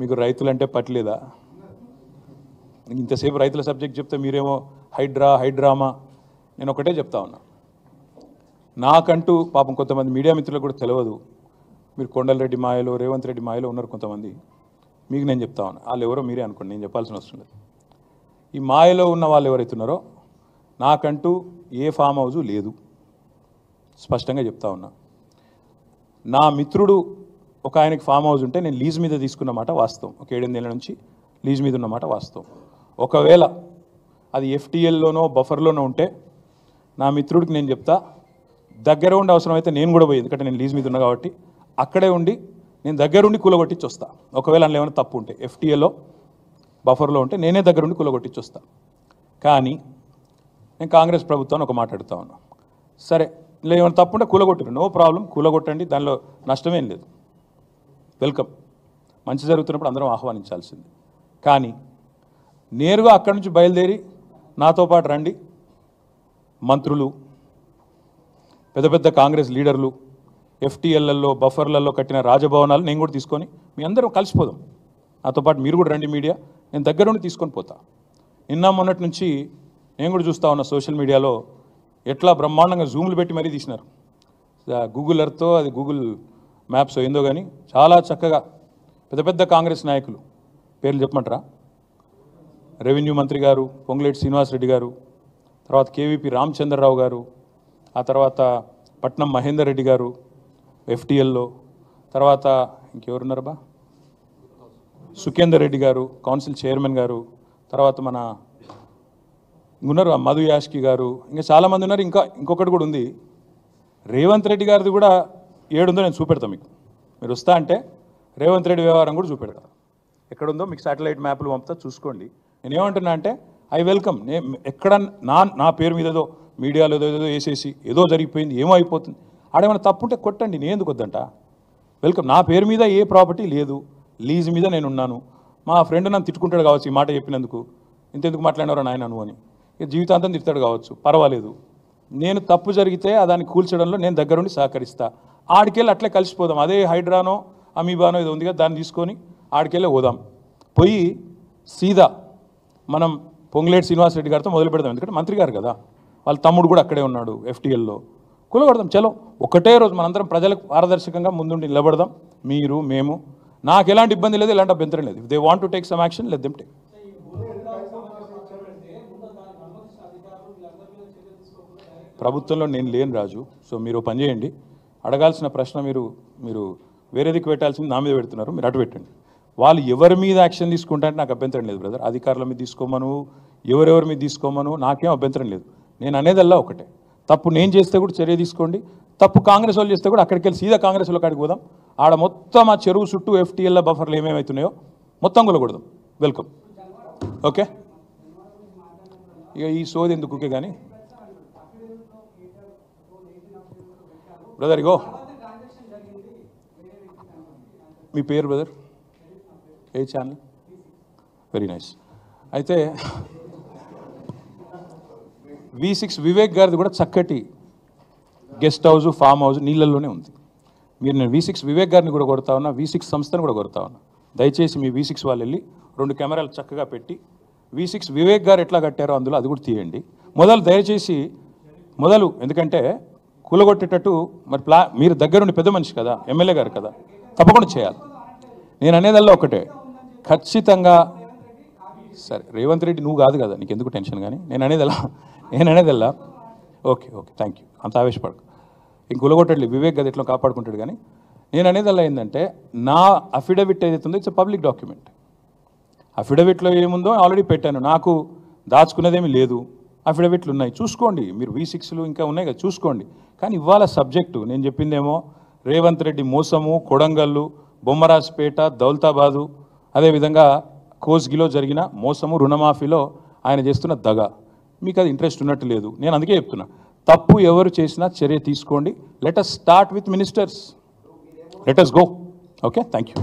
మీకు రైతులంటే పట్టలేదా? ఇంతసేపు రైతుల సబ్జెక్ట్ చెప్తే మీరేమో హైడ్రామా. నేను ఒకటే చెప్తా ఉన్నా, నాకంటూ పాపం కొంతమంది మీడియా మిత్రులకు కూడా తెలియదు. మీరు కొండలరెడ్డి మాయలో, రేవంత్ రెడ్డి మాయలో ఉన్నారు కొంతమంది. మీకు నేను చెప్తా ఉన్నా, వాళ్ళు ఎవరో మీరే అనుకోండి, నేను చెప్పాల్సిన అవసరం లేదు. ఈ మాయలో ఉన్న వాళ్ళు ఎవరైతున్నారో నాకంటూ ఏ ఫామ్ హౌజు లేదు, స్పష్టంగా చెప్తా ఉన్నా. నా మిత్రుడు ఒక ఆయనకి ఫామ్ హౌస్ ఉంటే నేను లీజ్ మీద తీసుకున్నమాట వాస్తవం. ఒక 7-8 ఏళ్ళ నుంచి లీజ్ మీద ఉన్నమాట వాస్తవం. ఒకవేళ అది ఎఫ్టీఎల్లోనో బఫర్లోనో ఉంటే నా మిత్రుడికి నేను చెప్తా, దగ్గర ఉండి అవసరమైతే నేను కూడా పోయి, ఎందుకంటే నేను లీజ్ మీద ఉన్నా కాబట్టి అక్కడే ఉండి నేను దగ్గరుండి కూలగొట్టించి వస్తా. ఒకవేళ అందులో ఏమైనా తప్పు ఉంటే ఎఫ్టీఏలో బఫర్లో ఉంటే నేనే దగ్గరుండి కూలగొట్టించి వస్తా. కానీ నేను కాంగ్రెస్ ప్రభుత్వాన్ని ఒక మాట అడుగుతా ఉన్నా, సరే ఇలా ఏమైనా తప్పు ఉంటే కూలగొట్టరు, నో ప్రాబ్లం, కూలగొట్టండి, దానిలో నష్టమేం లేదు, వెల్కమ్. మంచి జరుగుతున్నప్పుడు అందరం ఆహ్వానించాల్సింది. కానీ నేరుగా అక్కడి నుంచి బయలుదేరి నాతో పాటు రండి మంత్రులు, పెద్ద పెద్ద కాంగ్రెస్ లీడర్లు, ఎఫ్టీఎల్లలో బఫర్లలో కట్టిన రాజభవనాలు నేను కూడా తీసుకొని మీ అందరం కలిసిపోదాం. నాతో పాటు మీరు కూడా రండి మీడియా, నేను దగ్గర నుండి తీసుకొని పోతా. నిన్న మొన్నటి నుంచి నేను కూడా చూస్తూ ఉన్నా సోషల్ మీడియాలో ఎట్లా బ్రహ్మాండంగా జూమ్లు పెట్టి మరీ తీసినారు. గూగుల్ ఎర్త్తో అది గూగుల్ మ్యాప్స్ ఏందో కానీ చాలా చక్కగా పెద్ద పెద్ద కాంగ్రెస్ నాయకులు పేర్లు చెప్పమంటారా? రెవెన్యూ మంత్రి గారు పొంగులేటి శ్రీనివాసరెడ్డి గారు, తర్వాత కేవీపీ రామచంద్రరావు గారు, ఆ తర్వాత పట్నం మహేందర్ రెడ్డి గారు ఎఫ్టీఎల్లో, తర్వాత ఇంకెవరున్నారబ్బా, సుఖేందర్ రెడ్డి గారు కౌన్సిల్ చైర్మన్ గారు, తర్వాత మన ఉన్నారు మధు యాష్కి గారు, ఇంకా చాలామంది ఉన్నారు. ఇంకొకటి కూడా ఉంది, రేవంత్ రెడ్డి గారిది కూడా ఏడుందో నేను చూపెడతాను మీకు. మీరు వస్తా అంటే రేవంత్ రెడ్డి వ్యవహారం కూడా చూపెడతా, ఎక్కడుందో మీకు శాటిలైట్ మ్యాప్లు పంపుతా, చూసుకోండి. నేను ఏమంటున్నా అంటే ఐ వెల్కమ్. ఎక్కడ నా పేరు మీద ఏదో మీడియాలో ఏదో వేసేసి ఏదో జరిగిపోయింది, ఏమో అయిపోతుంది, ఆడేమైనా తప్పుంటే కొట్టండి, నేను ఎందుకు వద్దంట. వెల్కమ్. నా పేరు మీద ఏ ప్రాపర్టీ లేదు, లీజ్ మీద నేను ఉన్నాను. మా ఫ్రెండ్ నన్ను తిట్టుకుంటాడు కావచ్చు ఈ మాట చెప్పినందుకు, ఇంతెందుకు మాట్లాడినారో నాయన నువ్వు అని, జీవితాంతం తిడతాడు కావచ్చు, పర్వాలేదు. నేను తప్పు జరిగితే దాన్ని కూల్చడంలో నేను దగ్గరుండి సహకరిస్తా. ఆడికెళ్ళి అట్లే కలిసిపోదాం. అదే హైడ్రానో అమీబానో ఏదో ఉంది కదా, దాన్ని తీసుకొని ఆడికెళ్ళే పోదాం. పోయి సీదా మనం పొంగులేటి శ్రీనివాసరెడ్డి గారితో మొదలు పెడదాం, ఎందుకంటే మంత్రి గారు కదా, వాళ్ళ తమ్ముడు కూడా అక్కడే ఉన్నాడు ఎఫ్టీఎల్లో. కూలగొడదాం, చలో ఒకటే రోజు మనందరం ప్రజలకు పారదర్శకంగా ముందుండి నిలబడదాం. మీరు మేము, నాకు ఎలాంటి ఇబ్బంది లేదు, ఎలాంటి అభ్యంతరం లేదు. If they want to take some action, let them take. ప్రభుత్వంలో నేను లేను రాజు. సో మీరు పని చేయండి, అడగాల్సిన ప్రశ్న మీరు వేరేదికి పెట్టాల్సింది నా మీద పెడుతున్నారు, మీరు అటు పెట్టండి. వాళ్ళు ఎవరి మీద యాక్షన్ తీసుకుంటారంటే నాకు అభ్యంతరం లేదు బ్రదర్. అధికారుల మీద తీసుకోమను, ఎవరెవరి మీద తీసుకోమను, నాకేం అభ్యంతరం లేదు. నేను అనేదల్లా ఒకటే, తప్పు నేను చేస్తే కూడా చర్య తీసుకోండి, తప్పు కాంగ్రెస్ వాళ్ళు చేస్తే కూడా అక్కడికి వెళ్ళి సీదా కాంగ్రెస్ వాళ్ళ కాడికి పోదాం. ఆడ మొత్తం ఆ చెరువు చుట్టూ ఎఫ్టీఎల్ బఫర్లు ఏమేమవుతున్నాయో మొత్తం కూలగొడదాం. వెల్కమ్. ఓకే, ఇక ఈ సోది ఎందుకు కానీ బ్రదర్. ఇగో మీ పేరు బ్రదర్, ఏ ఛానల్? Very nice. అయితే V6 వివేక్ గారిది కూడా చక్కటి గెస్ట్ హౌస్, ఫామ్ హౌస్ నీళ్ళల్లోనే ఉంది. నేను V6 వివేక్ గారిని కూడా కొడతా ఉన్నా, V6 సంస్థను కూడా కొడతా ఉన్నా. దయచేసి మీ V6 వాళ్ళు వెళ్ళి 2 కెమెరాలు చక్కగా పెట్టి V6 వివేక్ గారు ఎట్లా కట్టారో అందులో అది కూడా తీయండి. దయచేసి ఎందుకంటే కూలగొట్టేటట్టు మరి మీరు దగ్గరుండి పెద్ద మనిషి కదా, ఎమ్మెల్యే గారు కదా, తప్పకుండా చేయాలి. నేను అనేదల్లా ఒకటే, ఖచ్చితంగా. సరే రేవంత్ రెడ్డి నువ్వు కాదు కదా, నీకు ఎందుకు టెన్షన్. కానీ నేను అనేదల్లా ఓకే థ్యాంక్ యూ, అంత ఆవేశపడకు. ఇంక కూలగొట్టండి వివేక్ గది ఎట్లా కాపాడుకుంటాడు. కానీ నేను అనేదల్లా ఏంటంటే, నా అఫిడవిట్ ఏదైతే ఉందో ఇట్స్ పబ్లిక్ డాక్యుమెంట్. అఫిడవిట్లో ఏముందో ఆల్రెడీ పెట్టాను, నాకు దాచుకునేదేమీ లేదు. అఫిడవిట్లు ఉన్నాయి, చూసుకోండి. మీరు V6లు ఇంకా ఉన్నాయి కదా, చూసుకోండి. కానీ ఇవాళ సబ్జెక్టు నేను చెప్పిందేమో రేవంత్ రెడ్డి మోసము, కొడంగల్లు, బొమ్మరాజ్పేట, దౌలతాబాదు, అదేవిధంగా కోస్గిలో జరిగిన మోసము, రుణమాఫీలో ఆయన చేస్తున్న దగ. మీకు అది ఇంట్రెస్ట్ ఉన్నట్టు లేదు. నేను అందుకే చెప్తున్నా, తప్పు ఎవరు చేసినా చర్య తీసుకోండి. Let us start with ministers, let us go. Okay, thank you.